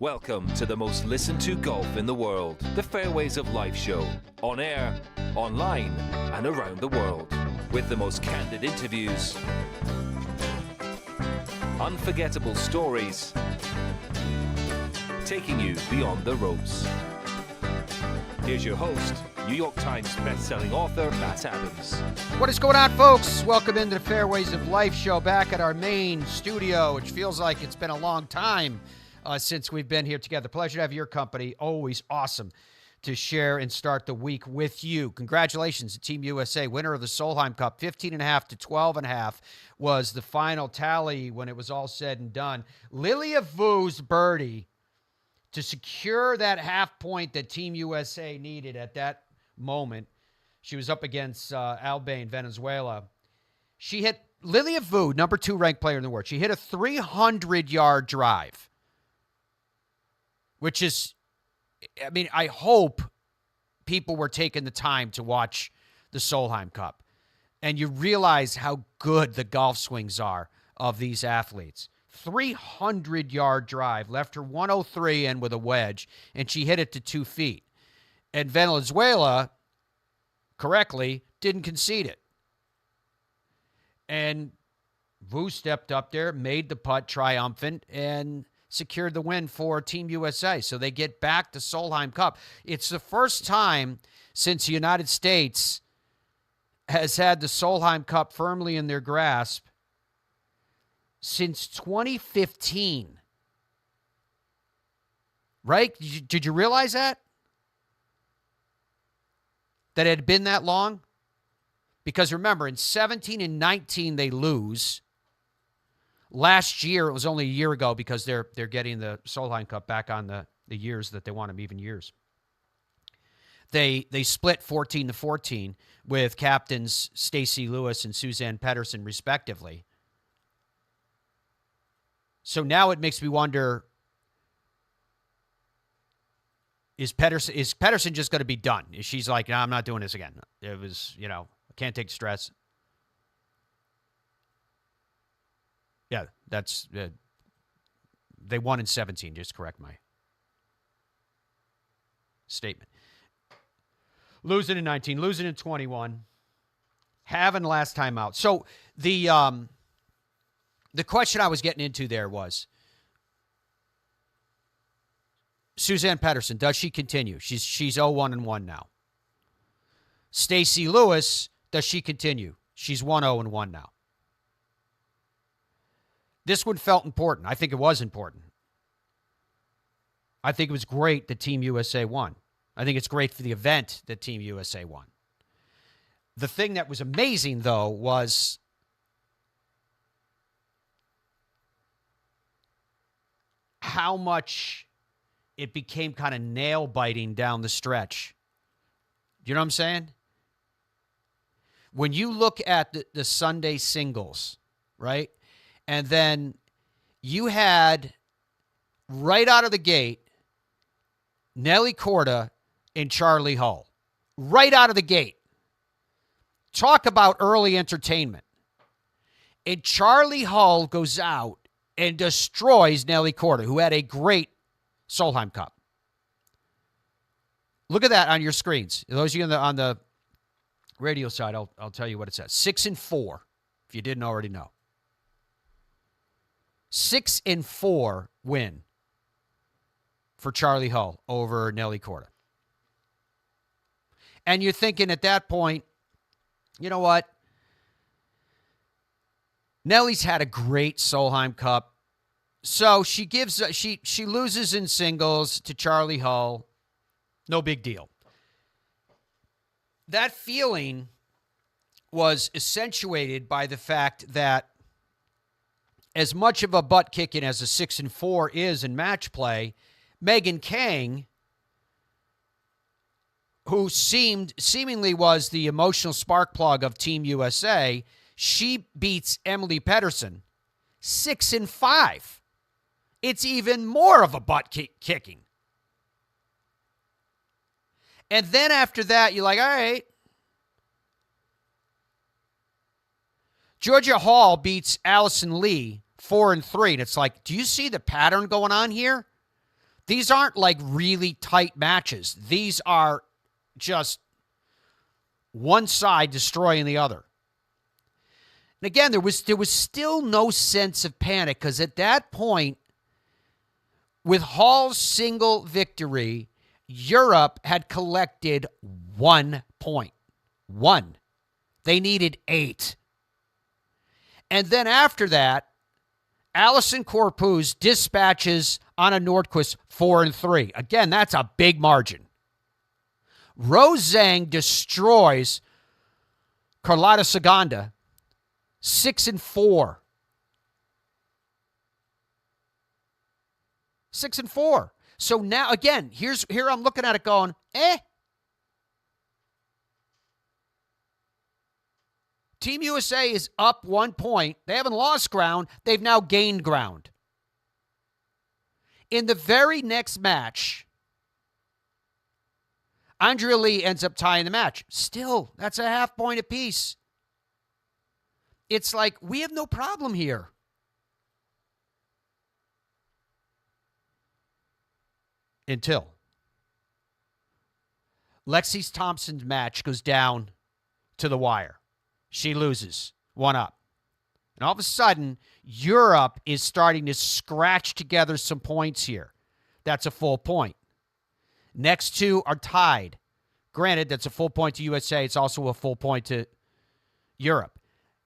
Welcome to the most listened to golf in the world, the Fairways of Life show, on air, online, and around the world, with the most candid interviews, unforgettable stories, taking you beyond the ropes. Here's your host, New York Times best-selling author, Matt Adams. What is going on, folks? Welcome into the Fairways of Life show, back at our main studio, which feels like it's been a long time since we've been here together. Pleasure to have your company. Always awesome to share and start the week with you. Congratulations to Team USA, winner of the Solheim Cup. 15.5 to 12.5 was the final tally when it was all said and done. Lilia Vu's birdie to secure that half point that Team USA needed at that moment. She was up against Albania, Venezuela. She hit Lilia Vu, number 2 ranked player in the world. She hit a 300-yard drive, which is, I mean, I hope people were taking the time to watch the Solheim Cup. And you realize how good the golf swings are of these athletes. 300-yard drive, left her 103 in with a wedge, and she hit it to 2 feet. And Venezuela, correctly, didn't concede it. And Vu stepped up there, made the putt triumphant, and secured the win for Team USA. So they get back to Solheim Cup. It's the first time since the United States has had the Solheim Cup firmly in their grasp since 2015. Right? Did you realize that? That it had been that long? Because remember, in 17 and 19, they lose. Last year, it was only a year ago because they're getting the Solheim Cup back on the years that they want them, even years. They split 14 to 14 with captains Stacey Lewis and Suzann Pettersen, respectively. So now it makes me wonder, is Pettersen just going to be done? Is she's like, no, I'm not doing this again. It was, I can't take stress. Yeah, that's, they won in 17, just correct my statement. Losing in 19, losing in 21, having last time out. So the question I was getting into there was, Suzann Pettersen, does she continue? She's 0-1-1 now. Stacey Lewis, does she continue? She's 1-0-1 now. This one felt important. I think it was important. I think it was great that Team USA won. I think it's great for the event that Team USA won. The thing that was amazing, though, was how much it became kind of nail-biting down the stretch. Do you know what I'm saying? When you look at the Sunday singles, right? And then you had, right out of the gate, Nelly Korda and Charlie Hull. Right out of the gate. Talk about early entertainment. And Charlie Hull goes out and destroys Nelly Korda, who had a great Solheim Cup. Look at that on your screens. Those of you on the radio side, I'll tell you what it says. 6-4, if you didn't already know. 6-4 win for Charlie Hull over Nelly Korda. And you're thinking at that point, you know what? Nelly's had a great Solheim Cup. So she loses in singles to Charlie Hull. No big deal. That feeling was accentuated by the fact that as much of a butt kicking as a 6-4 is in match play, Megan Kang, who seemingly was the emotional spark plug of Team USA, she beats Emily Pettersen 6-5. It's even more of a butt kicking. And then after that, you're like, all right. Georgia Hall beats Allison Lee 4-3. And it's like, do you see the pattern going on here? These aren't like really tight matches. These are just one side destroying the other. And again, there was still no sense of panic because at that point, with Hall's single victory, Europe had collected 1 point. 1. They needed 8. And then after that, Allison Corpuz dispatches Anna Nordqvist 4-3. Again, that's a big margin. Rose Zhang destroys Carlotta Saganda 6-4. 6-4. So now, again, here I'm looking at it going, Team USA is up 1 point. They haven't lost ground. They've now gained ground. In the very next match, Andrea Lee ends up tying the match. Still, that's a half point apiece. It's like, we have no problem here. Until Lexi Thompson's match goes down to the wire. She loses 1 up. And all of a sudden, Europe is starting to scratch together some points here. That's a full point. Next two are tied. Granted, that's a full point to USA. It's also a full point to Europe.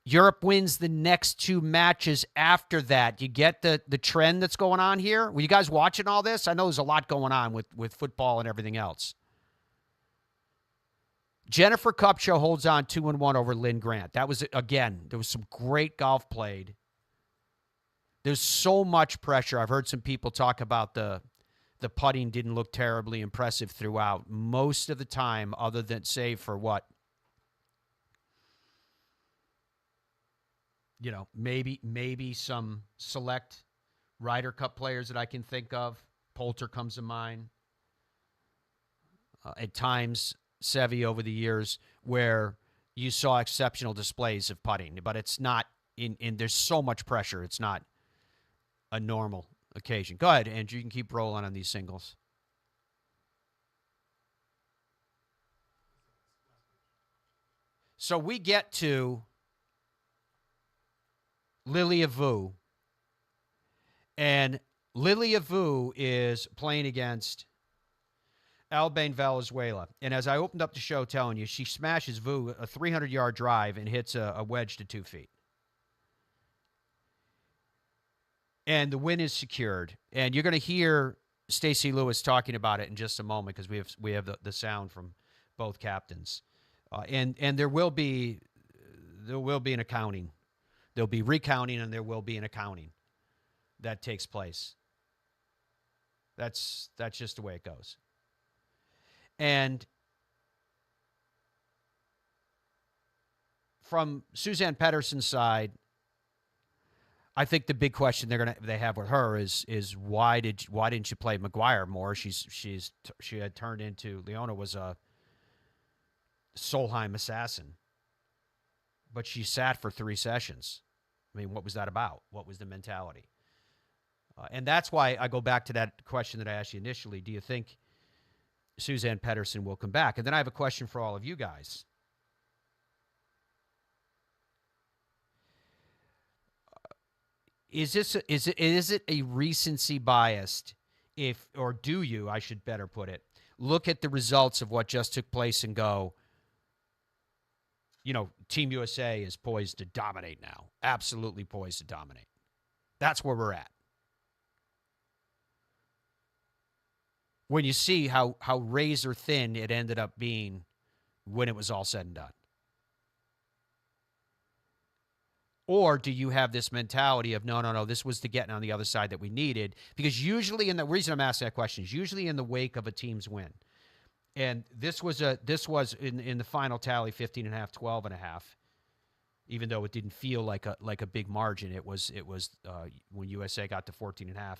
Europe wins the next 2 matches after that. You get the trend that's going on here? Were you guys watching all this? I know there's a lot going on with football and everything else. Jennifer Kupcho holds on 2-1 over Lynn Grant. That was, again, there was some great golf played. There's so much pressure. I've heard some people talk about the putting didn't look terribly impressive throughout. Most of the time, other than, save for what? You know, maybe some select Ryder Cup players that I can think of. Poulter comes to mind. At times, Seve over the years, where you saw exceptional displays of putting, but it's not in there's so much pressure. It's not a normal occasion. Go ahead, Andrew. You can keep rolling on these singles. So we get to Lilia Vu. And Lilia Vu is playing against Albane Valenzuela. And as I opened up the show telling you, she smashes Vu a 300-yard drive and hits a wedge to 2 feet. And the win is secured. And you're going to hear Stacey Lewis talking about it in just a moment because we have the sound from both captains. And there will be an accounting. There'll be recounting and there will be an accounting that takes place. That's just the way it goes. And from Suzanne Pettersson's side, I think the big question they have with her is why didn't you play McGuire more? She had turned into Leona was a Solheim assassin, but she sat for 3 sessions. I mean, what was that about? What was the mentality? And that's why I go back to that question that I asked you initially. Do you think Suzanne Pettersson will come back? And then I have a question for all of you guys. Is it a recency biased or do you, I should better put it, look at the results of what just took place and go, you know, Team USA is poised to dominate now. Absolutely poised to dominate. That's where we're at. When you see how razor thin it ended up being when it was all said and done. Or do you have this mentality of, no, this was the getting on the other side that we needed? Because usually, the reason I'm asking that question is usually in the wake of a team's win. And this was in the final tally 15.5, 12.5. Even though it didn't feel like a big margin, it was when USA got to 14.5,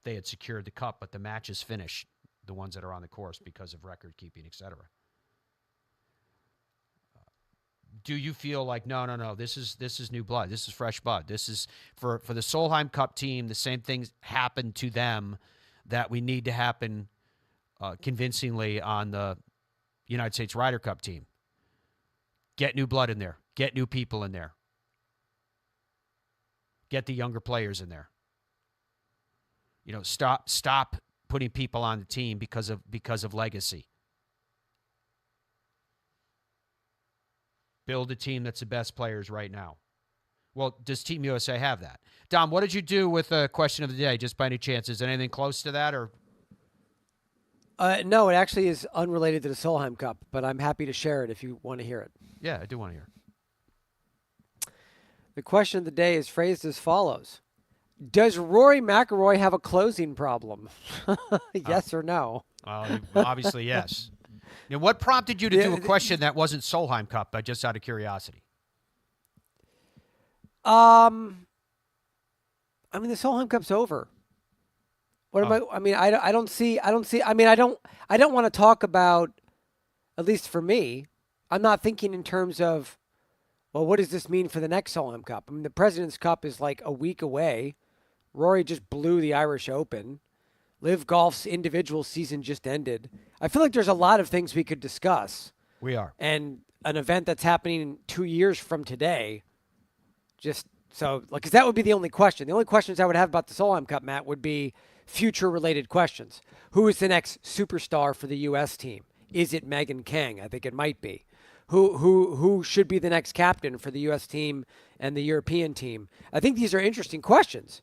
they had secured the cup, but the matches finished, the ones that are on the course because of record keeping, etc. Do you feel like no, this is new blood, this is fresh blood, this is for the Solheim Cup team? The same things happened to them that we need to happen convincingly on the United States Ryder Cup team. Get new blood in there. Get new people in there. Get the younger players in there. Stop putting people on the team because of legacy. Build a team that's the best players right now. Well, does Team USA have that? Dom, what did you do with the question of the day, just by any chance? Is anything close to that? Or No, it actually is unrelated to the Solheim Cup, but I'm happy to share it if you want to hear it. Yeah, I do want to hear it. The question of the day is phrased as follows. Does Rory McIlroy have a closing problem? Yes or no? Obviously, yes. Now, what prompted you to do a question that wasn't Solheim Cup, just out of curiosity? I mean, the Solheim Cup's over. What am I mean, I don't see, I mean, I don't want to talk about, at least for me, I'm not thinking in terms of, well, what does this mean for the next Solheim Cup? I mean, the President's Cup is like a week away. Rory just blew the Irish Open. LIV Golf's individual season just ended. I feel like there's a lot of things we could discuss. We are. And an event that's happening 2 years from today, just so, like, because that would be the only question. The only questions I would have about the Solheim Cup, Matt, would be future-related questions. Who is the next superstar for the U.S. team? Is it Megan Kang? I think it might be. Who should be the next captain for the U.S. team and the European team? I think these are interesting questions.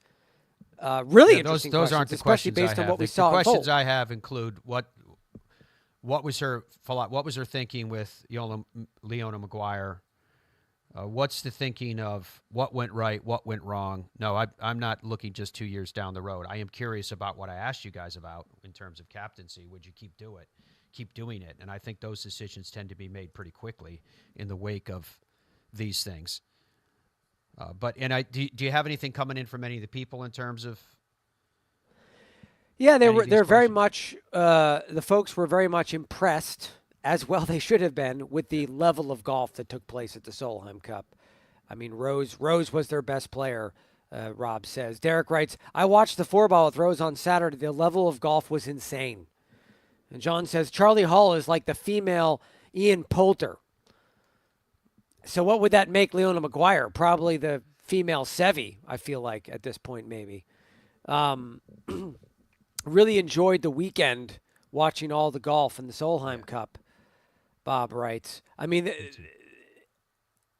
Really interesting those questions, aren't the especially questions based I on have. what we The saw. questions unfold. I have include what was her thinking with Leona Maguire? What's the thinking of what went right, what went wrong? No, I'm not looking just 2 years down the road. I am curious about what I asked you guys about in terms of captaincy. Would you keep doing it? And I think those decisions tend to be made pretty quickly in the wake of these things. Do you have anything coming in from any of the people in terms of? Yeah, they're very much the folks were very much impressed, as well they should have been, with the level of golf that took place at the Solheim Cup. I mean, Rose was their best player. Rob says. Derek writes, I watched the 4-ball with Rose on Saturday. The level of golf was insane. And John says Charlie Hull is like the female Ian Poulter. So what would that make Leona Maguire? Probably the female Seve, I feel like, at this point, maybe. Really enjoyed the weekend watching all the golf in the Solheim Cup, Bob writes. I mean,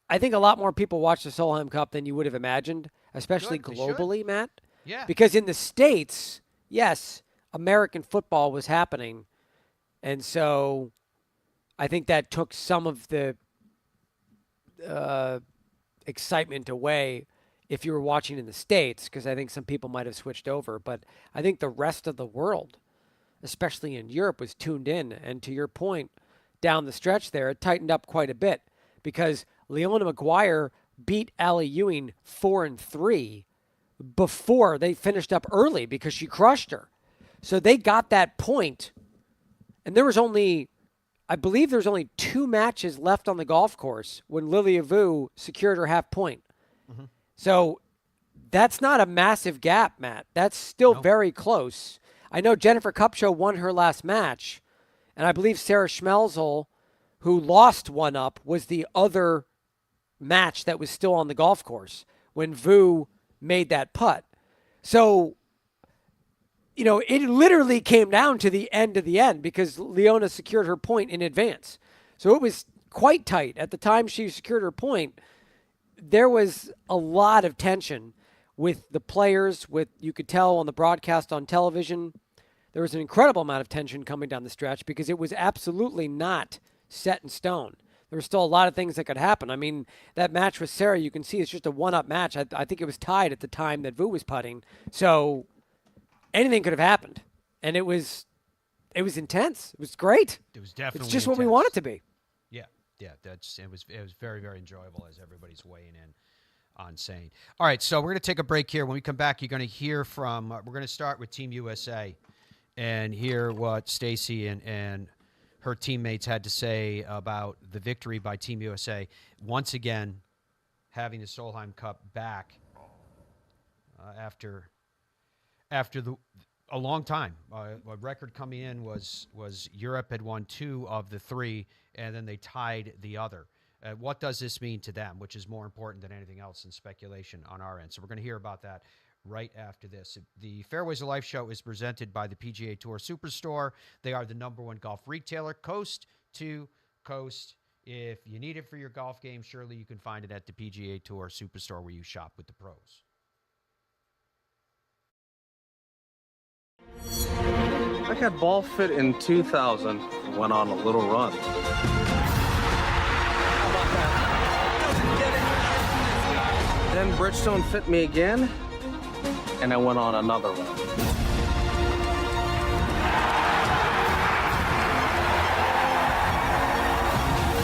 I think a lot more people watch the Solheim Cup than you would have imagined, especially globally, Matt. Yeah. Because in the States, yes, American football was happening. And so I think that took some of the excitement away if you were watching in the States, because I think some people might have switched over. But I think the rest of the world, especially in Europe, was tuned in. And to your point, down the stretch there, it tightened up quite a bit because Leona Maguire beat Allie Ewing 4-3 before they finished up early because she crushed her. So they got that point, and there was only, I believe there's only 2 matches left on the golf course when Lilia Vu secured her half point. Mm-hmm. So that's not a massive gap, Matt. That's still very close. I know Jennifer Kupcho won her last match, and I believe Sarah Schmelzel, who lost one up, was the other match that was still on the golf course when Vu made that putt. So, you know, it literally came down to the end of the end because Leona secured her point in advance. So it was quite tight. At the time she secured her point, there was a lot of tension with the players. You could tell on the broadcast on television, there was an incredible amount of tension coming down the stretch because it was absolutely not set in stone. There were still a lot of things that could happen. I mean, that match with Sarah, you can see it's just a one-up match. I think it was tied at the time that Vu was putting. So anything could have happened. And it was intense. It was great. It was definitely It's just intense. what we want it to be. Yeah, it was very, very enjoyable as everybody's weighing in on saying. All right, so we're going to take a break here. When we come back, you're going to hear from, we're going to start with Team USA and hear what Stacy and her teammates had to say about the victory by Team USA. Once again, having the Solheim Cup back after the a long time. A record coming in was Europe had won 2 of the 3, and then they tied the other. What does this mean to them, which is more important than anything else in speculation on our end? So we're going to hear about that right after this. The Fairways of Life show is presented by the PGA Tour Superstore. They are the #1 golf retailer, coast to coast. If you need it for your golf game, surely you can find it at the PGA Tour Superstore, where you shop with the pros. I got ball fit in 2000, went on a little run. Then Bridgestone fit me again, and I went on another run.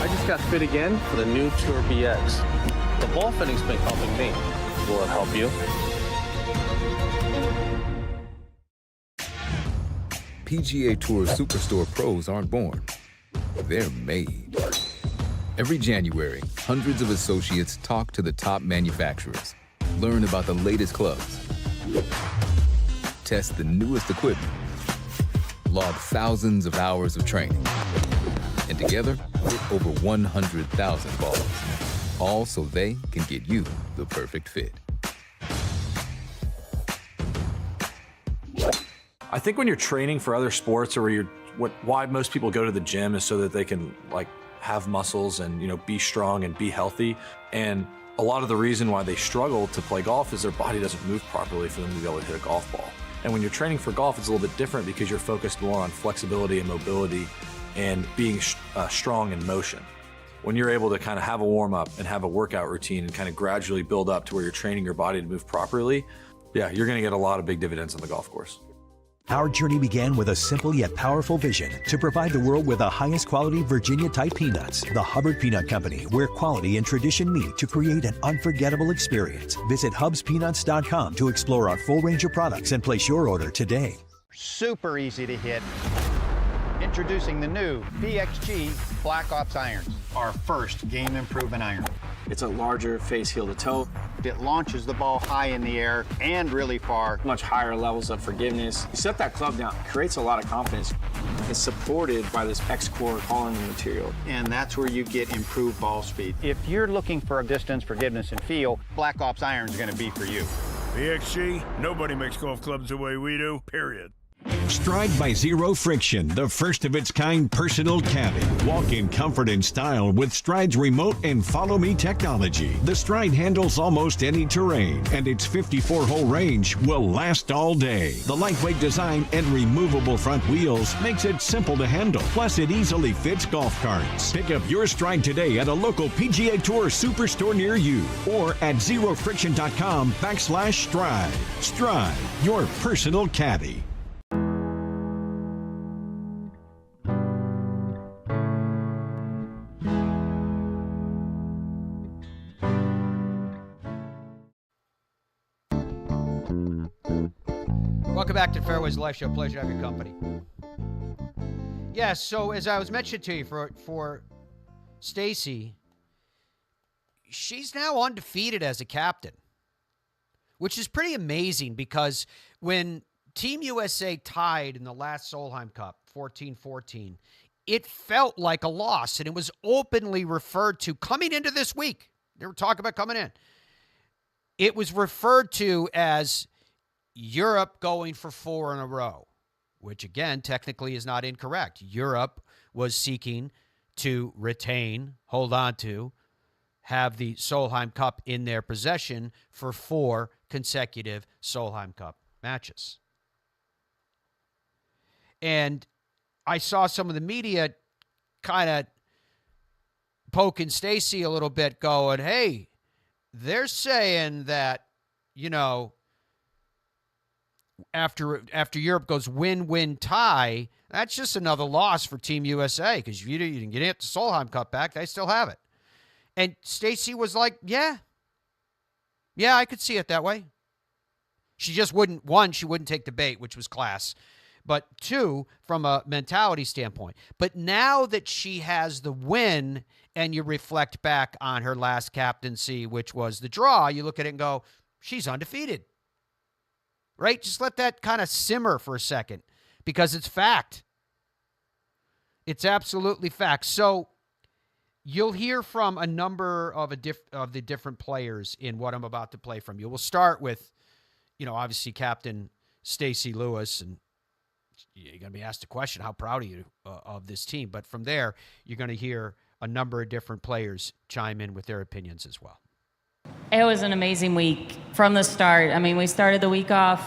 I just got fit again for the new Tour BX. The ball fitting's been helping me. Will it help you? PGA Tour Superstore pros aren't born. They're made. Every January, hundreds of associates talk to the top manufacturers, learn about the latest clubs, test the newest equipment, log thousands of hours of training, and together, hit over 100,000 balls, all so they can get you the perfect fit. I think when you're training for other sports, or why most people go to the gym is so that they can have muscles and be strong and be healthy. And a lot of the reason why they struggle to play golf is their body doesn't move properly for them to be able to hit a golf ball. And when you're training for golf, it's a little bit different because you're focused more on flexibility and mobility and being strong in motion. When you're able to kind of have a warm up and have a workout routine and kind of gradually build up to where you're training your body to move properly, yeah, you're going to get a lot of big dividends on the golf course. Our journey began with a simple yet powerful vision to provide the world with the highest quality Virginia-type peanuts. The Hubbard Peanut Company, where quality and tradition meet to create an unforgettable experience. Visit hubspeanuts.com to explore our full range of products and place your order today. Super easy to hit. Introducing the new PXG Black Ops irons, our first game improvement iron. It's a larger face heel to toe. It launches the ball high in the air and really far. Much higher levels of forgiveness. You set that club down, it creates a lot of confidence. It's supported by this X-Core polymer material. And that's where you get improved ball speed. If you're looking for a distance, forgiveness, and feel, Black Ops iron is going to be for you. PXG, nobody makes golf clubs the way we do, period. Stride by Zero Friction, the first of its kind personal caddy. Walk in comfort and style with Stride's remote and follow me technology. The Stride handles almost any terrain, and its 54-hole range will last all day. The lightweight design and removable front wheels makes it simple to handle. Plus, it easily fits golf carts. Pick up your Stride today at a local PGA Tour Superstore near you or at zerofriction.com/Stride. Stride, your personal caddy. Welcome back to Fairways Life Show. Pleasure to have your company. Yes, so as I was mentioning to you, for Stacy, she's now undefeated as a captain, which is pretty amazing because when Team USA tied in the last Solheim Cup, 14-14, it felt like a loss, and it was openly referred to coming into this week. They were talking about coming in. It was referred to as Europe going for 4 in a row, which, again, technically is not incorrect. Europe was seeking to retain, hold on to, have the Solheim Cup in their possession for 4 consecutive Solheim Cup matches. And I saw some of the media kind of poking Stacy a little bit, going, hey, they're saying that, after Europe goes win-win tie, that's just another loss for Team USA because you didn't get it to Solheim Cup back. They still have it. And Stacy was like, yeah, I could see it that way. She just wouldn't, one, she wouldn't take the bait, which was class. But 2, from a mentality standpoint. But now that she has the win and you reflect back on her last captaincy, which was the draw, you look at it and go, she's undefeated. right? Just let that kind of simmer for a second because it's fact. It's absolutely fact. So you'll hear from a number of the different players in what I'm about to play from you. We'll start with, obviously Captain Stacey Lewis, and you're going to be asked a question, how proud are you of this team? But from there, you're going to hear a number of different players chime in with their opinions as well. It was an amazing week from the start. I mean, we started the week off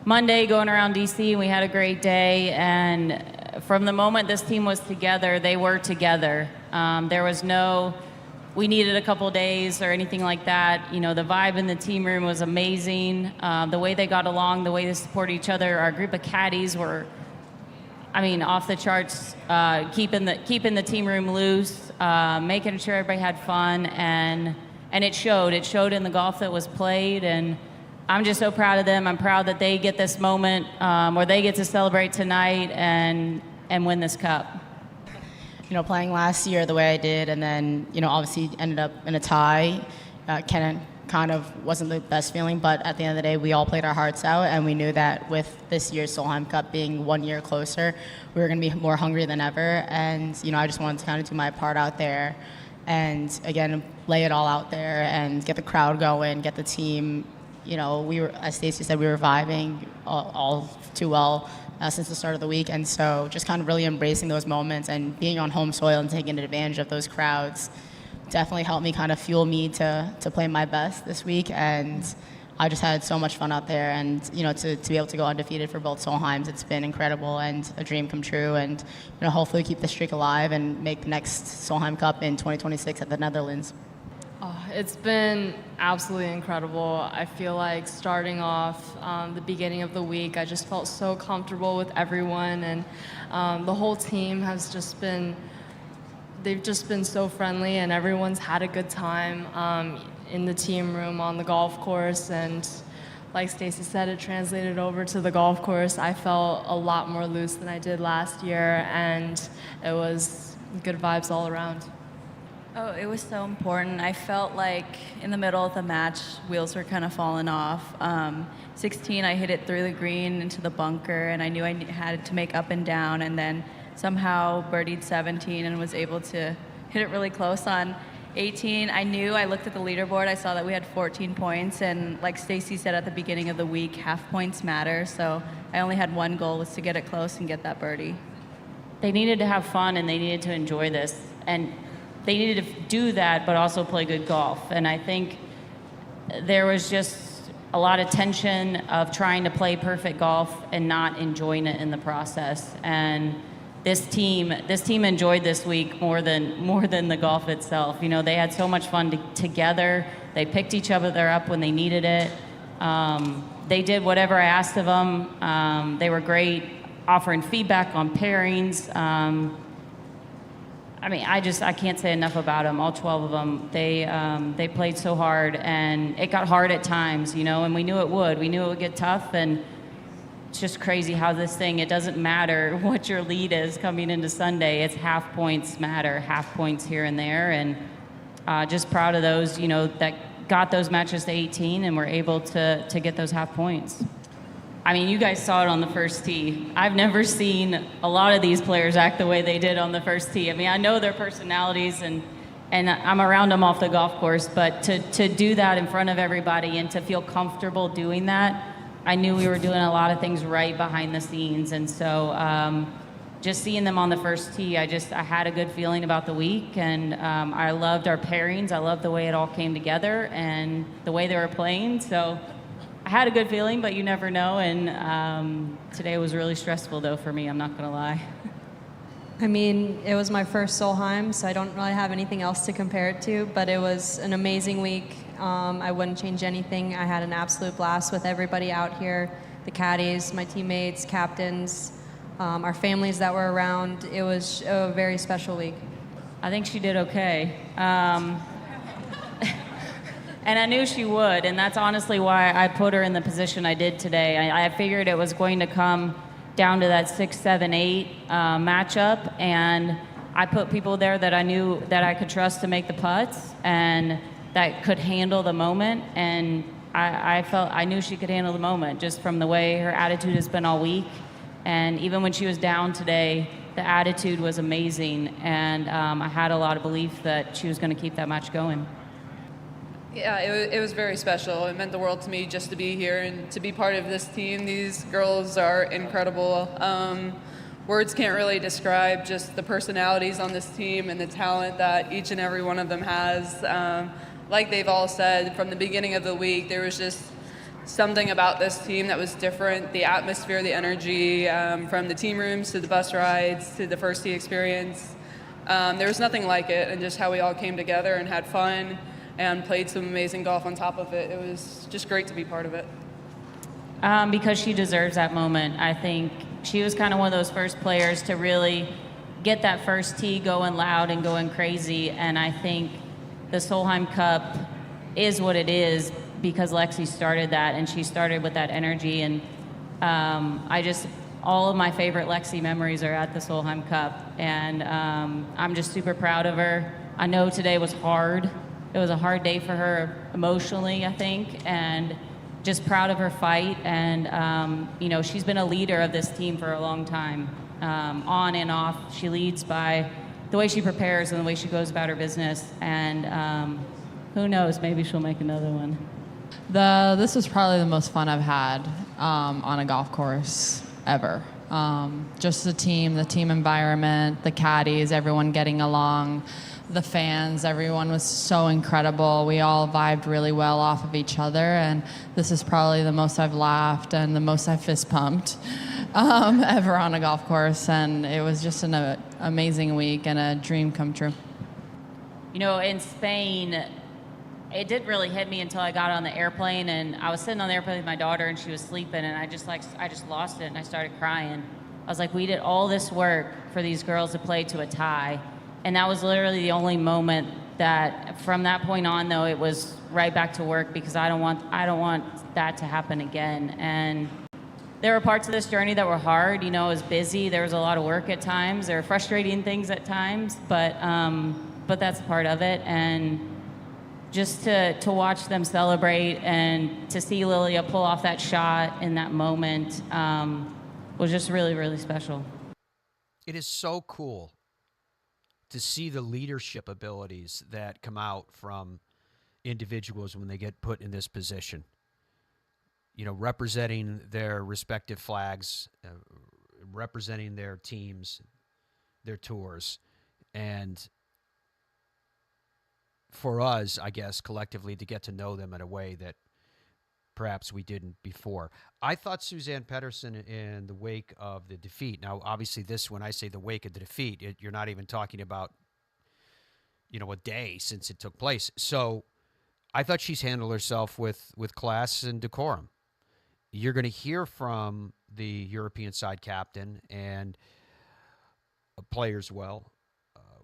Monday going around DC, and we had a great day. And from the moment this team was together, they were together. There was we needed a couple days or anything like that. The vibe in the team room was amazing. The way they got along, the way they supported each other. Our group of caddies were, off the charts, keeping the team room loose, making sure everybody had fun, and it showed. It showed in the golf that was played, and I'm just so proud of them. I'm proud that they get this moment where they get to celebrate tonight and win this cup. Playing last year the way I did, and then, obviously ended up in a tie, kind of wasn't the best feeling, but at the end of the day, we all played our hearts out, and we knew that with this year's Solheim Cup being 1 year closer, we were going to be more hungry than ever, and, I just wanted to kind of do my part out there, and, again, lay it all out there, and get the crowd going, get the team, we were, as Stacey said, we were vibing all too well since the start of the week, and so just kind of really embracing those moments and being on home soil and taking advantage of those crowds definitely helped me kind of fuel me to play my best this week, and I just had so much fun out there, and to be able to go undefeated for both Solheims, it's been incredible and a dream come true, and hopefully keep the streak alive and make the next Solheim Cup in 2026 at the Netherlands. It's been absolutely incredible. I feel like starting off the beginning of the week, I just felt so comfortable with everyone, and the whole team has just been, they've just been so friendly, and everyone's had a good time in the team room, on the golf course, and like Stacey said, it translated over to the golf course. I felt a lot more loose than I did last year, and it was good vibes all around. Oh, it was so important. I felt like in the middle of the match, wheels were kind of falling off. 16, I hit it through the green into the bunker, and I knew I had to make up and down, and then somehow birdied 17 and was able to hit it really close on 18. I looked at the leaderboard, I saw that we had 14 points, and like Stacey said at the beginning of the week, half points matter, so I only had one goal, was to get it close and get that birdie. They needed to have fun, and they needed to enjoy this, and they needed to do that, but also play good golf. And I think there was just a lot of tension of trying to play perfect golf and not enjoying it in the process. And this team enjoyed this week more than the golf itself. They had so much fun together. They picked each other up when they needed it. They did whatever I asked of them. They were great offering feedback on pairings. I can't say enough about them, all 12 of them. They played so hard, and it got hard at times, and we knew it would. We knew it would get tough, and it's just crazy how this thing, it doesn't matter what your lead is coming into Sunday. It's half points matter, half points here and there, and just proud of those, that got those matches to 18 and were able to get those half points. You guys saw it on the first tee. I've never seen a lot of these players act the way they did on the first tee. I know their personalities, and I'm around them off the golf course, but to do that in front of everybody and to feel comfortable doing that, I knew we were doing a lot of things right behind the scenes. And so just seeing them on the first tee, I had a good feeling about the week, and I loved our pairings. I loved the way it all came together and the way they were playing. So I had a good feeling, but you never know, and today was really stressful, though, for me, I'm not going to lie. It was my first Solheim, so I don't really have anything else to compare it to, but it was an amazing week. I wouldn't change anything. I had an absolute blast with everybody out here, the caddies, my teammates, captains, our families that were around. It was a very special week. I think she did okay. And I knew she would, and that's honestly why I put her in the position I did today. I figured it was going to come down to that 6, 7, 8 matchup, and I put people there that I knew that I could trust to make the putts and that could handle the moment, and I knew she could handle the moment just from the way her attitude has been all week. And even when she was down today, the attitude was amazing. And I had a lot of belief that she was going to keep that match going. Yeah, it was very special. It meant the world to me just to be here and to be part of this team. These girls are incredible. Words can't really describe just the personalities on this team and the talent that each and every one of them has. Like they've all said, from the beginning of the week, there was just something about this team that was different. The atmosphere, the energy, from the team rooms to the bus rides to the first tee experience. There was nothing like it, and just how we all came together and had fun and played some amazing golf on top of it. It was just great to be part of it. Because she deserves that moment. I think she was kind of one of those first players to really get that first tee going loud and going crazy, and I think the Solheim Cup is what it is because Lexi started that, and she started with that energy, and all of my favorite Lexi memories are at the Solheim Cup, and I'm just super proud of her. I know today was hard. It was a hard day for her emotionally, I think, and just proud of her fight. And, she's been a leader of this team for a long time, on and off. She leads by the way she prepares and the way she goes about her business. And who knows, maybe she'll make another one. This was probably the most fun I've had on a golf course ever. Just the team environment, the caddies, everyone getting along. The fans, everyone was so incredible. We all vibed really well off of each other, and this is probably the most I've laughed and the most I've fist pumped ever on a golf course, and it was just an amazing week and a dream come true. In Spain, it didn't really hit me until I got on the airplane, and I was sitting on the airplane with my daughter, and she was sleeping, and I just lost it, and I started crying. I was like, we did all this work for these girls to play to a tie. And that was literally the only moment that, from that point on, though, it was right back to work because I don't want that to happen again. And there were parts of this journey that were hard. It was busy. There was a lot of work at times. There were frustrating things at times, but that's part of it. And just to watch them celebrate and to see Lilia pull off that shot in that moment was just really, really special. It is so cool to see the leadership abilities that come out from individuals when they get put in this position. Representing their respective flags, representing their teams, their tours, and for us, I guess, collectively to get to know them in a way that perhaps we didn't before. I thought Suzann Pettersen, in the wake of the defeat, now obviously when I say the wake of the defeat, you're not even talking about, a day since it took place. So I thought she's handled herself with class and decorum. You're going to hear from the European side captain and players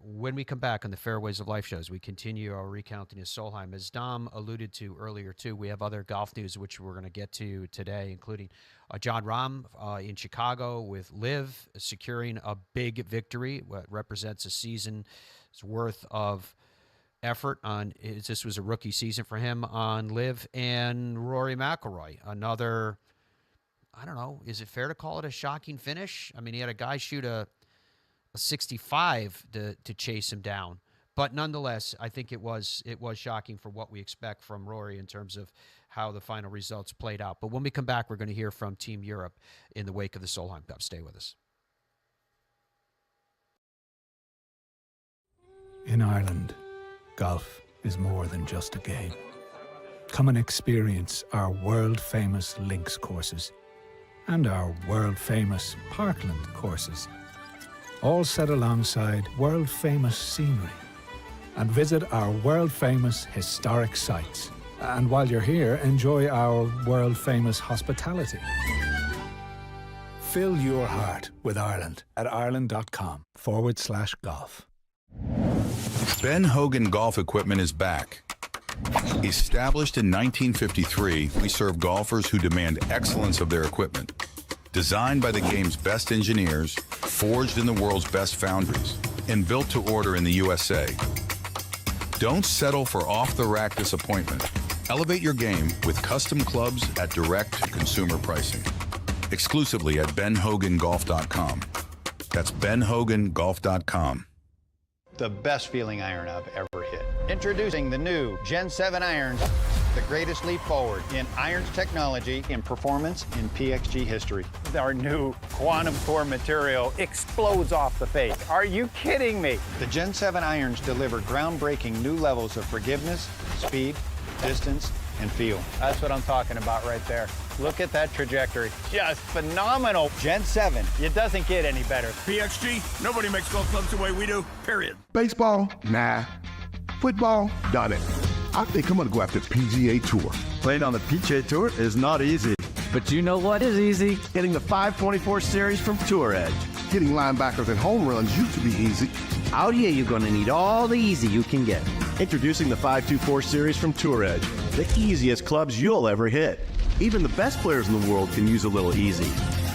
when we come back on the Fairways of Life shows. We continue our recounting of Solheim. As Dom alluded to earlier, too, we have other golf news which we're going to get to today, including Jon Rahm in Chicago with LIV securing a big victory, what represents a season's worth of effort. This was a rookie season for him on LIV, and Rory McIlroy, another, I don't know, is it fair to call it a shocking finish? I mean, he had a guy shoot a 65 to chase him down. But nonetheless, I think it was shocking for what we expect from Rory in terms of how the final results played out. But when we come back, we're going to hear from Team Europe in the wake of the Solheim Cup. Stay with us. In Ireland, golf is more than just a game. Come and experience our world-famous links courses and our world-famous Parkland courses, all set alongside world-famous scenery. And visit our world-famous historic sites. And while you're here, enjoy our world-famous hospitality. Fill your heart with Ireland at ireland.com/golf. Ben Hogan Golf Equipment is back. Established in 1953, we serve golfers who demand excellence of their equipment. Designed by the game's best engineers, forged in the world's best foundries, and built to order in the USA. Don't settle for off-the-rack disappointment. Elevate your game with custom clubs at direct consumer pricing. Exclusively at benhogangolf.com. That's benhogangolf.com. The best feeling iron I've ever hit. Introducing the new Gen 7 irons, the greatest leap forward in irons technology, in performance, in PXG history. Our new quantum core material explodes off the face. Are you kidding me? The Gen 7 irons deliver groundbreaking new levels of forgiveness, speed, distance, and feel. That's what I'm talking about right there. Look at that trajectory. Just phenomenal. Gen 7, it doesn't get any better. PXG, nobody makes golf clubs the way we do, period. Baseball? Nah. Football? Done it. I think I'm gonna go after PGA Tour. Playing on the PGA Tour is not easy. But you know what is easy? Hitting the 524 series from Tour Edge. Hitting linebackers and home runs used to be easy. Out here, you're gonna need all the easy you can get. Introducing the 524 series from Tour Edge. The easiest clubs you'll ever hit. Even the best players in the world can use a little easy.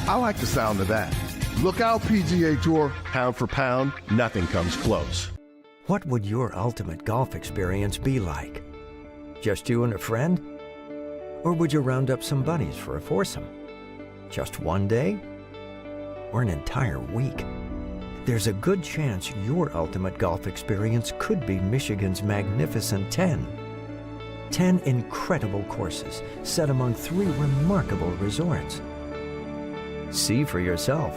I like the sound of that. Look out, PGA Tour. Pound for pound, nothing comes close. What would your ultimate golf experience be like? Just you and a friend? Or would you round up some buddies for a foursome? Just one day? Or an entire week? There's a good chance your ultimate golf experience could be Michigan's magnificent 10. 10 incredible courses set among 3 remarkable resorts. See for yourself.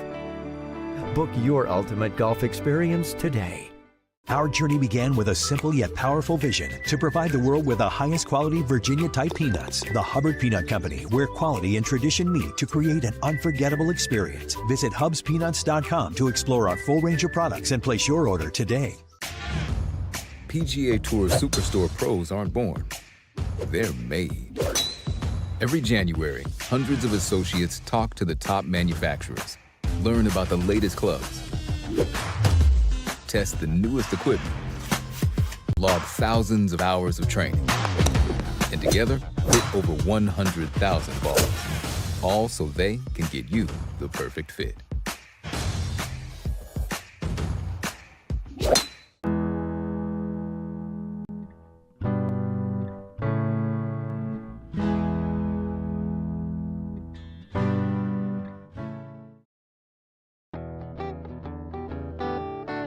Book your ultimate golf experience today. Our journey began with a simple yet powerful vision to provide the world with the highest quality Virginia-type peanuts. The Hubbard Peanut Company, where quality and tradition meet to create an unforgettable experience. Visit hubspeanuts.com to explore our full range of products and place your order today. PGA Tour Superstore pros aren't born. They're made. Every January, hundreds of associates talk to the top manufacturers, learn about the latest clubs, test the newest equipment, log thousands of hours of training, and together hit over 100,000 balls, all so they can get you the perfect fit.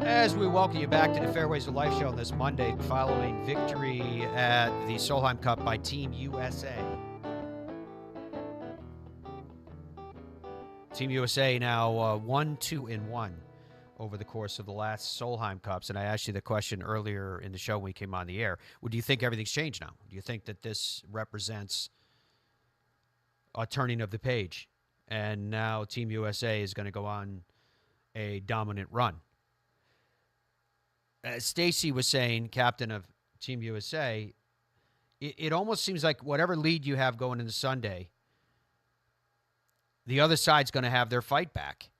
As we welcome you back to the Fairways of Life show on this Monday, following victory at the Solheim Cup by Team USA. Team USA now 1-2-1 over the course of the last Solheim Cups. And I asked you the question earlier in the show when we came on the air. Well, do you think everything's changed now? Do you think that this represents a turning of the page? And now Team USA is going to go on a dominant run. Stacy was saying, captain of Team USA, it almost seems like whatever lead you have going into Sunday, the other side's going to have their fight back.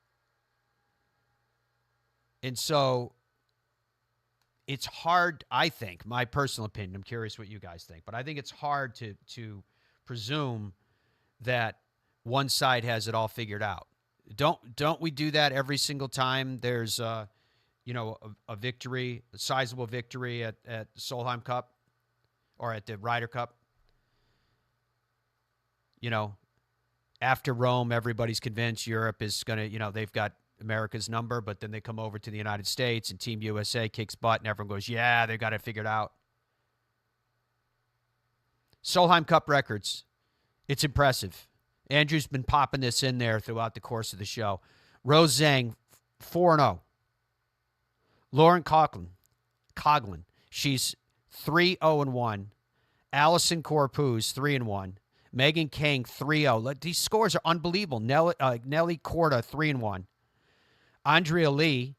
And so it's hard, I think, my personal opinion, I'm curious what you guys think, but I think it's hard to presume that one side has it all figured out. Don't we do that every single time there's a victory, a sizable victory at Solheim Cup or at the Ryder Cup? After Rome, everybody's convinced Europe is going to, they've got America's number, but then they come over to the United States and Team USA kicks butt and everyone goes, yeah, they've got it figured out. Solheim Cup records. It's impressive. Andrew's been popping this in there throughout the course of the show. Rose Zhang, 4-0. Lauren Coughlin, she's 3-0-1. Allison Corpuz, 3-1. Megan King, 3-0. These scores are unbelievable. Nelly Korda, 3-1. Andrea Lee,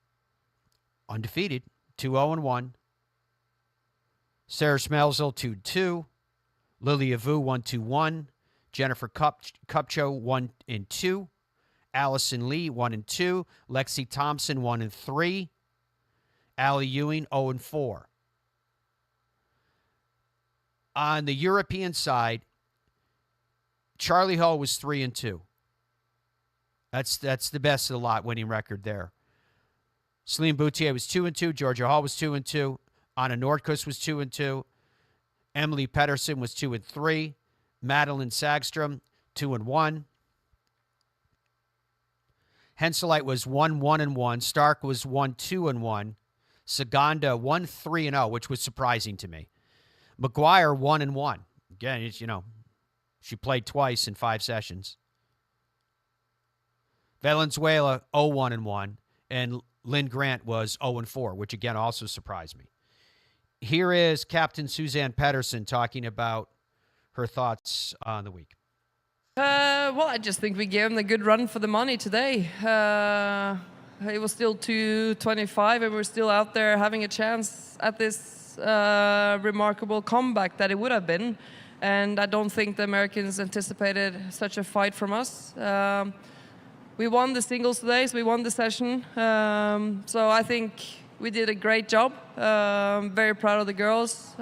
undefeated, 2-0-1. Sarah Smelzel, 2-2. Lilia Vu, 1-2-1. Jennifer Kupcho, 1-2. Allison Lee, 1-2. Lexi Thompson, 1-3. Allie Ewing, 0-4. On the European side, Charlie Ho was 3-2. That's the best of the lot, winning record there. Celine Boutier was 2-2. Georgia Hall was 2-2. Anna Nordquist was 2-2. Emily Pedersen was 2-3. Madeline Sagstrom, 2-1. Henselite was 1-1-1. Stark was 1-2-1. Saganda 1-3-0, which was surprising to me. McGuire 1-1. Again, it's, she played twice in 5 sessions. Valenzuela 0-1-1, and Lynn Grant was 0-4, which again also surprised me. Here is Captain Suzanne Pedersen talking about her thoughts on the week. Well, I just think we gave them a good run for the money today. It was still 2:25, and we're still out there having a chance at this remarkable comeback that it would have been. And I don't think the Americans anticipated such a fight from us. We won the singles today, so we won the session. So I think we did a great job. Very proud of the girls.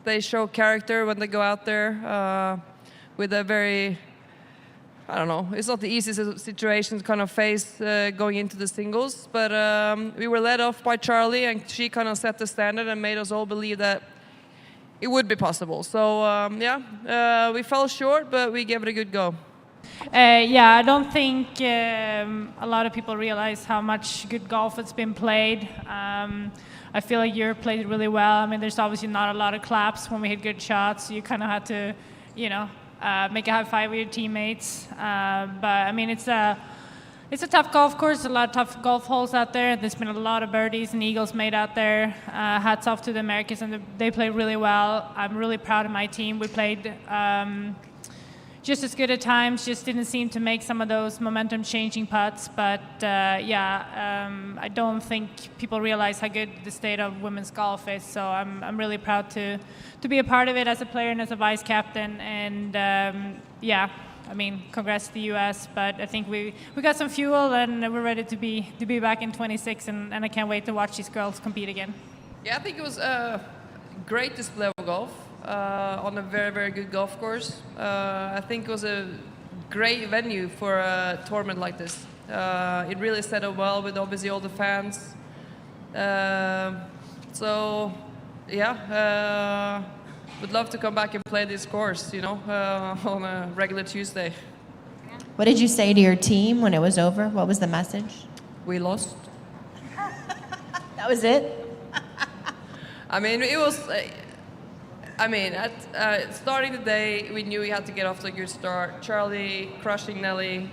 They show character when they go out there with a very, I don't know, it's not the easiest situation to kind of face going into the singles, but we were led off by Charlie, and she kind of set the standard and made us all believe that it would be possible. So we fell short, but we gave it a good go. I don't think a lot of people realize how much good golf has been played. I feel like Europe played really well. I mean, there's obviously not a lot of claps when we hit good shots. So you kind of had to, make a high five with your teammates. But I mean, it's a tough golf course. A lot of tough golf holes out there. There's been a lot of birdies and eagles made out there. Hats off to the Americans, and they played really well. I'm really proud of my team. We played just as good at times, just didn't seem to make some of those momentum-changing putts. But I don't think people realize how good the state of women's golf is. So I'm really proud to be a part of it as a player and as a vice captain. And I mean, congrats to the U.S. But I think we got some fuel, and we're ready to be back in 26. And I can't wait to watch these girls compete again. Yeah, I think it was a great display of golf. On a very, very good golf course. I think it was a great venue for a tournament like this. It really set up well with obviously all the fans. Would love to come back and play this course, on a regular Tuesday. What did you say to your team when it was over? What was the message? We lost. That was it? I mean, it was... starting the day, we knew we had to get off to a good start. Charlie crushing Nelly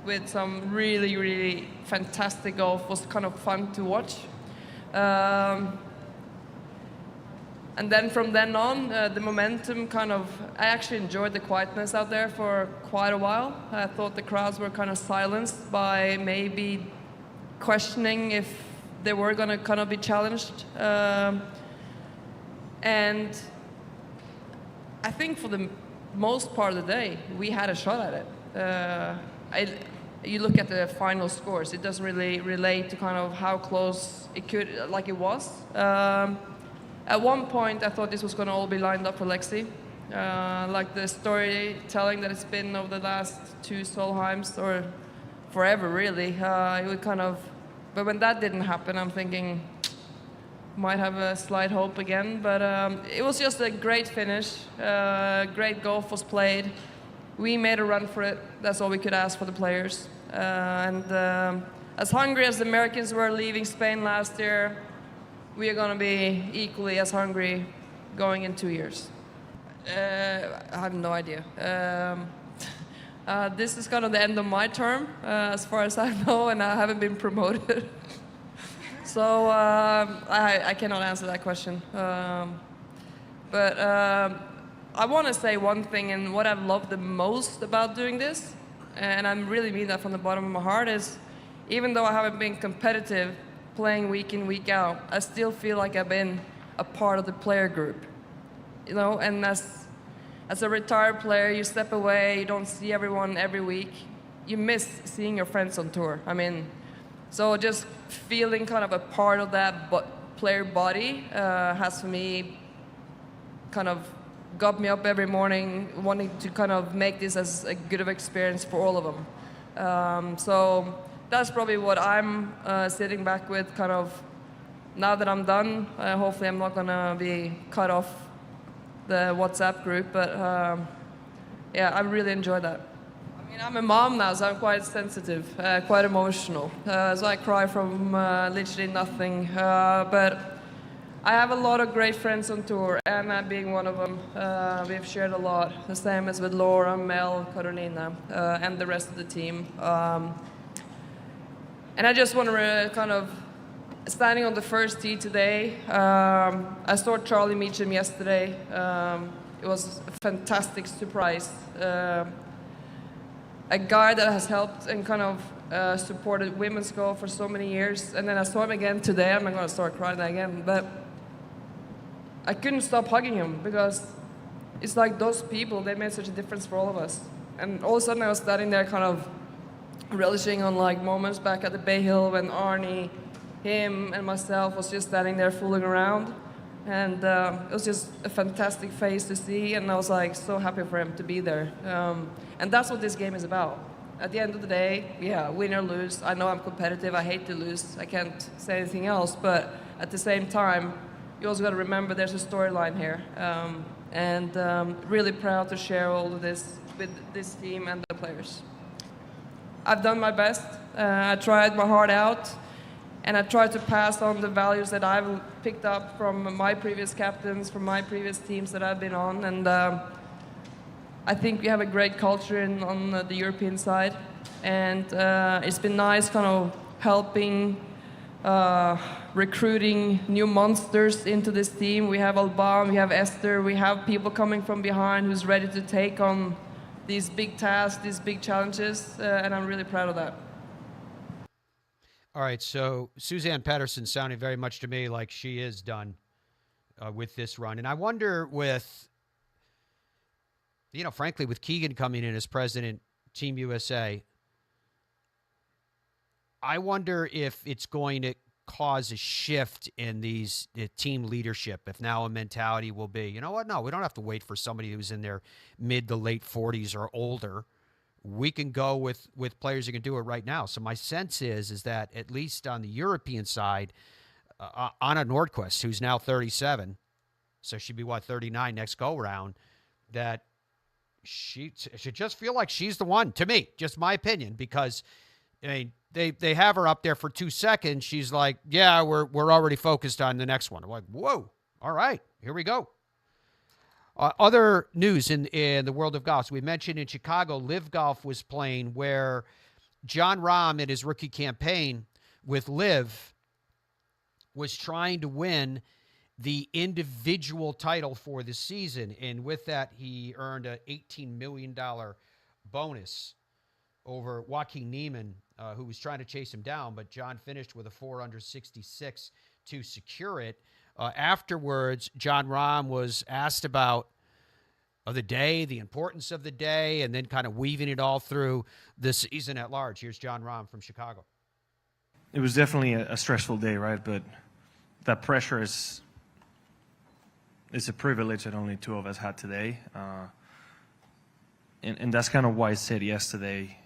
with some really, really fantastic golf was kind of fun to watch. And then from then on, the momentum I actually enjoyed the quietness out there for quite a while. I thought the crowds were kind of silenced by maybe questioning if they were going to kind of be challenged. And I think for the most part of the day, we had a shot at it. You look at the final scores, it doesn't really relate to kind of how close it was. At one point, I thought this was going to all be lined up for Lexi. Like the storytelling that it's been over the last 2 Solheims, or forever really, it would but when that didn't happen, I'm thinking, might have a slight hope again, but it was just a great finish. Great golf was played. We made a run for it. That's all we could ask for the players. As hungry as the Americans were leaving Spain last year, we are going to be equally as hungry going in 2 years. I have no idea. This is kind of the end of my term, as far as I know, and I haven't been promoted. So I cannot answer that question. But I want to say one thing, and what I've loved the most about doing this, and I really mean that from the bottom of my heart, is even though I haven't been competitive playing week in, week out, I still feel like I've been a part of the player group. And as a retired player, you step away, you don't see everyone every week. You miss seeing your friends on tour. So just feeling kind of a part of that player body has for me kind of got me up every morning wanting to kind of make this as a good of experience for all of them. So that's probably what I'm sitting back with kind of now that I'm done. Hopefully I'm not going to be cut off the WhatsApp group, but yeah, I really enjoy that. I mean, I'm a mom now, so I'm quite sensitive, quite emotional, so I cry from literally nothing, but I have a lot of great friends on tour, Anna being one of them. We've shared a lot, the same as with Laura, Mel, Carolina, and the rest of the team. And I just want to kind of, standing on the first tee today, I saw Charlie Meacham yesterday. It was a fantastic surprise. A guy that has helped and kind of supported women's golf for so many years. And then I saw him again today. I'm not going to start crying again, but I couldn't stop hugging him because it's like those people, they made such a difference for all of us. And all of a sudden I was standing there kind of relishing on like moments back at the Bay Hill when Arnie, him and myself was just standing there fooling around. And it was just a fantastic face to see, and I was like so happy for him to be there. And that's what this game is about. At the end of the day, yeah, win or lose. I know I'm competitive, I hate to lose, I can't say anything else, but at the same time, you also got to remember there's a storyline here. And really proud to share all of this with this team and the players. I've done my best. I tried my heart out, and I tried to pass on the values that I've picked up from my previous captains, from my previous teams that I've been on. And I think we have a great culture on the European side. And it's been nice kind of helping recruiting new monsters into this team. We have Alban, we have Esther, we have people coming from behind who's ready to take on these big tasks, these big challenges, and I'm really proud of that. All right, so Suzanne Pettersson sounded very much to me like she is done with this run. And I wonder with, you know, frankly, with Keegan coming in as president, Team USA, I wonder if it's going to cause a shift in the team leadership, if now a mentality will be, you know what, no, we don't have to wait for somebody who's in their mid to late 40s or older. We can go with players who can do it right now. So my sense is that at least on the European side, Anna Nordqvist, who's now 37, so she'd be, 39 next go-round, that she should just feel like she's the one, to me, just my opinion, because, I mean, they have her up there for 2 seconds. She's like, yeah, we're already focused on the next one. I'm like, whoa, all right, here we go. Other news in the world of golf. So we mentioned in Chicago, LIV Golf was playing, where Jon Rahm in his rookie campaign with LIV was trying to win the individual title for the season. And with that, he earned an $18 million bonus over Joaquin Niemann, who was trying to chase him down, but John finished with a 4 under 66 to secure it. Afterwards, Jon Rahm was asked about the day, the importance of the day, and then kind of weaving it all through the season at large. Here's Jon Rahm from Chicago. It was definitely a stressful day, right? But that pressure is a privilege that only two of us had today. And that's kind of why I said yesterday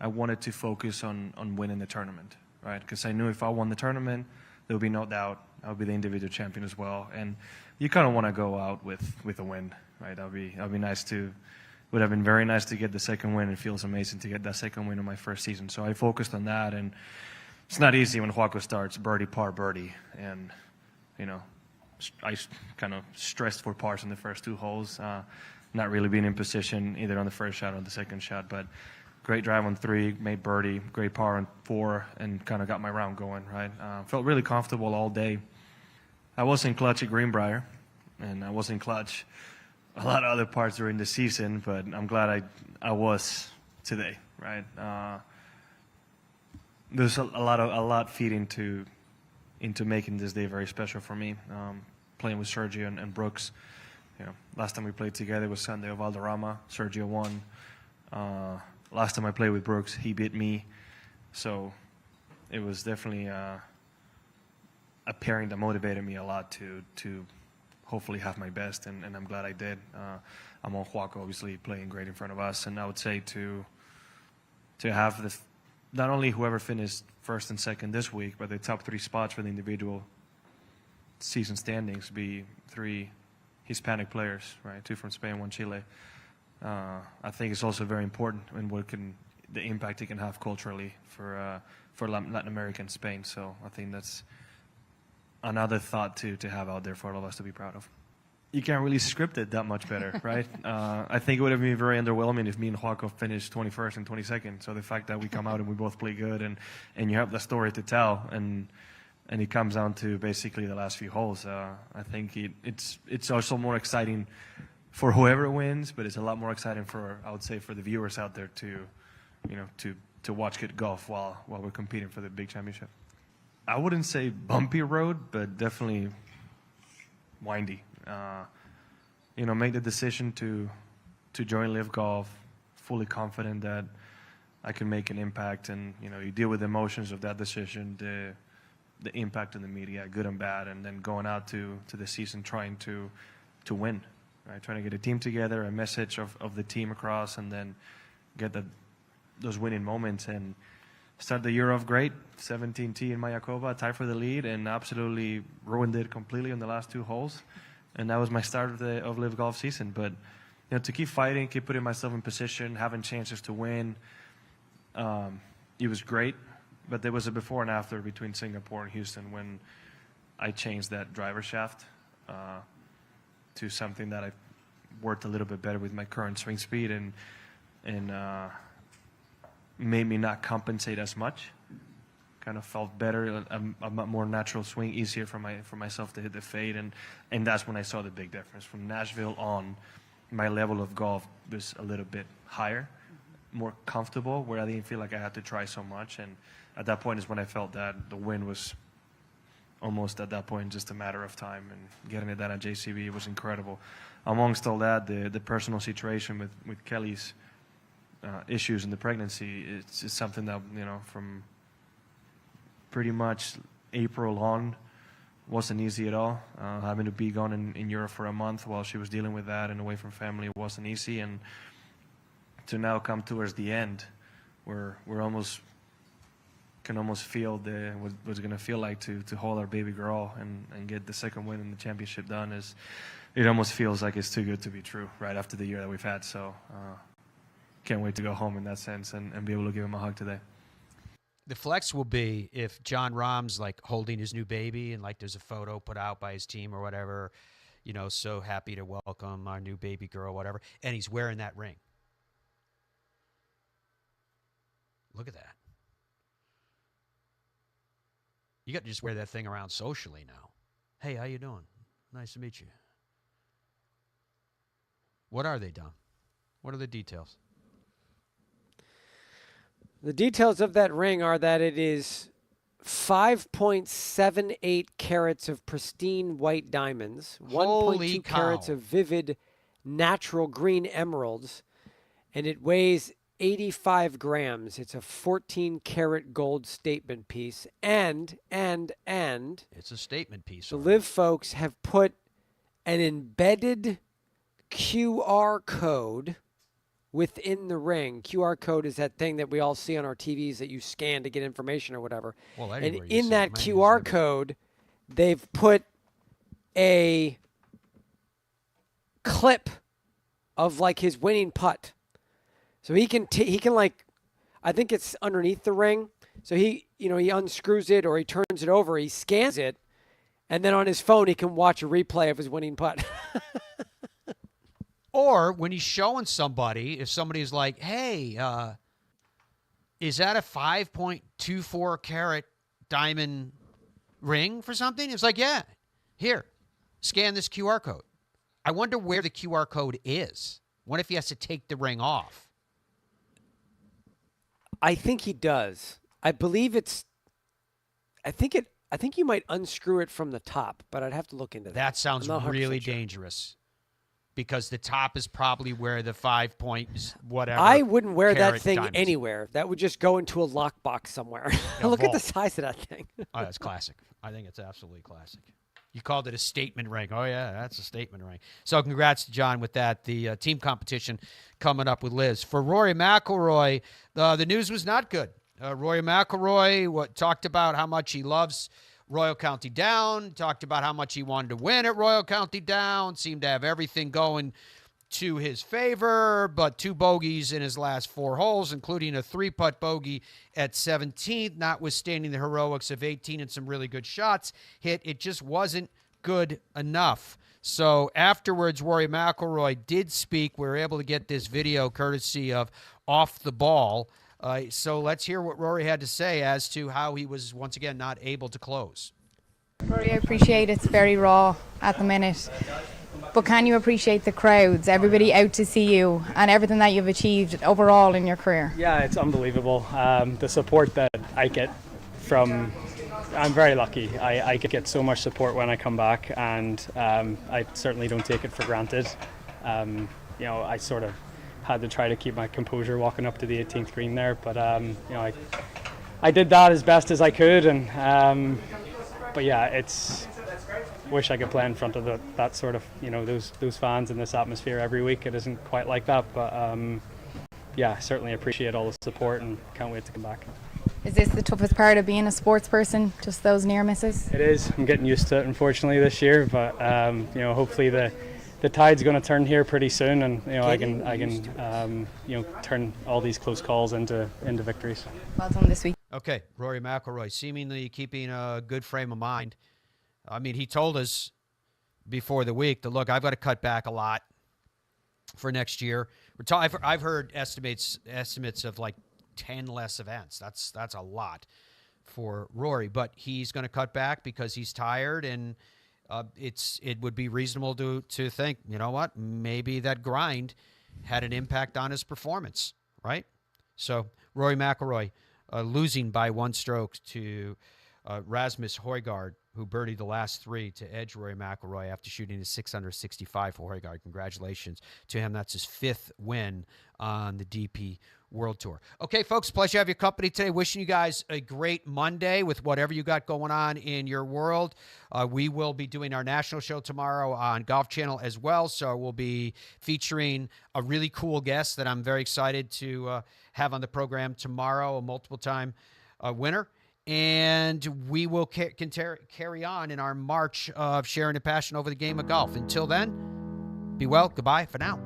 I wanted to focus on winning the tournament, right? Because I knew if I won the tournament, there would be no doubt I would be the individual champion as well. And you kind of want to go out with a win, right? Would have been very nice to get the second win. It feels amazing to get that second win in my first season. So I focused on that, and it's not easy when Joaco starts birdie, par, birdie. And, you know, I kind of stressed for pars in the first 2 holes, not really being in position either on the first shot or the second shot. But great drive on 3, made birdie, great par on 4, and kind of got my round going, right? Felt really comfortable all day. I wasn't clutch at Greenbrier, and I wasn't clutch a lot of other parts during the season, but I'm glad I was today, right? There's a lot feed into making this day very special for me. Playing with Sergio and Brooks, you know, last time we played together was Sunday of Valderrama. Sergio won. Last time I played with Brooks, he beat me. So it was definitely a pairing that motivated me a lot to hopefully have my best, and I'm glad I did. I'm on Joaco, obviously, playing great in front of us, and I would say to have not only whoever finished first and second this week, but the top 3 spots for the individual season standings be 3 Hispanic players, right? 2 from Spain, 1 Chile. I think it's also very important in the impact it can have culturally for Latin America and Spain. So I think that's another thought to have out there for all of us to be proud of. You can't really script it that much better, right? I think it would have been very underwhelming if me and Joaco finished 21st and 22nd. So the fact that we come out and we both play good and you have the story to tell and it comes down to basically the last few holes, I think it's also more exciting for whoever wins, but it's a lot more exciting I would say, for the viewers out there to watch good golf while we're competing for the big championship. I wouldn't say bumpy road, but definitely windy. Make the decision to join LIV Golf, fully confident that I can make an impact, and you deal with the emotions of that decision, the impact in the media, good and bad, and then going out to the season trying to win, right? Trying to get a team together, a message of the team across, and then get those winning moments and start the year off great. 17T in Mayakoba, tied for the lead, and absolutely ruined it completely on the last 2 holes. And that was my start of LIV Golf season. But to keep fighting, keep putting myself in position, having chances to win, it was great. But there was a before and after between Singapore and Houston when I changed that driver shaft to something that I worked a little bit better with my current swing speed and made me not compensate as much. Kind of felt better, a more natural swing, easier for myself to hit the fade, and that's when I saw the big difference. From Nashville on, my level of golf was a little bit higher, more comfortable, where I didn't feel like I had to try so much. And at that point is when I felt that the win was almost at that point just a matter of time, and getting it done at JCB was incredible. Amongst all that, the personal situation with Kelly's issues in the pregnancy, it's something that from pretty much April on wasn't easy at all. Having to be gone in Europe for a month while she was dealing with that and away from family wasn't easy. And to now come towards the end, where we're can almost feel what it's going to feel like to hold our baby girl and get the second win in the championship done, it almost feels like it's too good to be true right after the year that we've had. So can't wait to go home in that sense and be able to give him a hug today. The flex will be if Jon Rahm's like holding his new baby and like there's a photo put out by his team or whatever, so happy to welcome our new baby girl, whatever, and he's wearing that ring. Look at that. You got to just wear that thing around socially now. Hey, how you doing? Nice to meet you. What are they, Dom? What are the details? The details of that ring are that it is 5.78 carats of pristine white diamonds, 1.2 carats of vivid natural green emeralds, and it weighs 85 grams. It's a 14-carat gold statement piece, and it's a statement piece. The LIV folks have put an embedded QR code within the ring. QR code is that thing that we all see on our TVs that you scan to get information or whatever. Well, and in that QR code, they've put a clip of like his winning putt. So he can like, I think it's underneath the ring. So he unscrews it or he turns it over, he scans it, and then on his phone he can watch a replay of his winning putt. Or when he's showing somebody, if somebody's like, hey, is that a 5.24 carat diamond ring for something? It's like, yeah, here, scan this QR code. I wonder where the QR code is. What if he has to take the ring off? I think he does. I believe I think you might unscrew it from the top, but I'd have to look into that. That sounds really dangerous. Because the top is probably where the 5 point whatever. I wouldn't wear that thing diamonds. Anywhere. That would just go into a lockbox somewhere. Look at the size of that thing. Oh, that's classic. I think it's absolutely classic. You called it a statement ring. Oh, yeah, that's a statement ring. So congrats to John with that. The team competition coming up with Liz. For Rory McIlroy, the news was not good. Rory McIlroy talked about how much he loves Royal County Down, talked about how much he wanted to win at Royal County Down, seemed to have everything going to his favor, but 2 bogeys in his last 4 holes, including a 3-putt bogey at 17th, notwithstanding the heroics of 18 and some really good shots hit. It just wasn't good enough. So afterwards, Rory McIlroy did speak. We were able to get this video courtesy of Off the Ball. So let's hear what Rory had to say as to how he was, once again, not able to close. Rory, I appreciate it's very raw at the minute, but can you appreciate the crowds, everybody out to see you, and everything that you've achieved overall in your career? Yeah, it's unbelievable. The support that I get from, I'm very lucky. I get so much support when I come back, and I certainly don't take it for granted. I sort of had to try to keep my composure walking up to the 18th green there, but I did that as best as I could, and but yeah, it's wish I could play in front of that sort of those fans in this atmosphere every week. It isn't quite like that, but yeah, certainly appreciate all the support and can't wait to come back. Is this the toughest part of being a sports person, just those near misses? It is. I'm getting used to it, unfortunately, this year, but hopefully the tide's going to turn here pretty soon, and I can turn all these close calls into victories. Well done this week. Okay, Rory McIlroy seemingly keeping a good frame of mind. I mean, he told us before the week that, look, I've got to cut back a lot for next year. I've heard estimates of like 10 less events. That's a lot for Rory, but he's going to cut back because he's tired, and it would be reasonable to think, you know what, maybe that grind had an impact on his performance, right? So Rory McIlroy losing by 1 stroke to Rasmus Højgaard, who birdied the last 3 to edge Rory McIlroy after shooting a 665 for Højgaard. Congratulations to him. That's his 5th win on the DP World Tour. Okay, folks, pleasure to have your company today. Wishing you guys a great Monday with whatever you got going on in your world. We will be doing our national show tomorrow on Golf Channel as well, so we'll be featuring a really cool guest that I'm very excited to have on the program tomorrow, a multiple-time winner. And we will carry on in our march of sharing a passion over the game of golf. Until then, be well. Goodbye for now.